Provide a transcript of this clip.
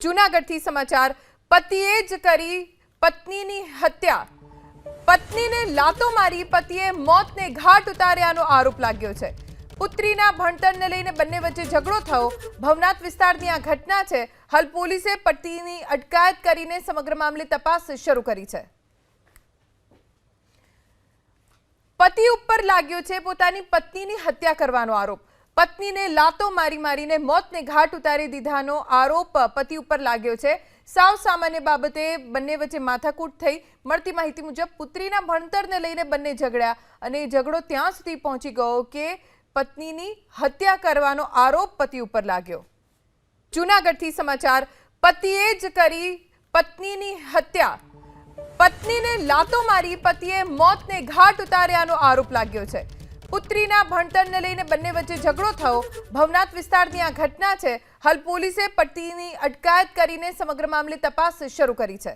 જૂનાગઢથી સમાચાર પતિએ જ કરી પત્નીની હત્યા પત્નીને લાતો મારી પતિએ મોતને ઘાટ ઉતાર્યાનો આરોપ લાગ્યો છે પુત્રીના ભણતરને લઈને બંને વચ્ચે ઝઘડો થયો ભવનાથ વિસ્તારની આ ઘટના છે હાલ પોલીસે પતિની અટકાયત કરીને સમગ્ર મામલે તપાસ શરૂ કરી છે પતિ ઉપર લાગ્યો છે પોતાની પત્નીની હત્યા કરવાનો આરોપ પત્નીને લાતો મારીને મોતને ઘાટ ઉતારી દીધાનો આરોપ પતિ ઉપર લાગ્યો છે સાવ સામાન્ય બાબતે બંને વચ્ચે માથાકૂટ થઈ મળતી માહિતી મુજબ પુત્રીના ભણતરને લઈને બંને ઝઘડ્યા અને ઝઘડો ત્યાં સુધી પહોંચી ગયો કે પત્નીની હત્યા કરવાનો આરોપ પતિ ઉપર લાગ્યો જૂનાગઢથી સમાચાર પતિએ જ કરી પત્નીની હત્યા પત્નીને લાતો મારી પતિએ મોતને ઘાટ ઉતાર્યાનો આરોપ લાગ્યો છે પુત્રીના ભણતરને લઈને બંને વચ્ચે ઝઘડો થયો ભવનાથ વિસ્તારની આ ઘટના છે હાલ પોલીસે પતિની અટકાયત કરીને સમગ્ર મામલે તપાસ શરૂ કરી છે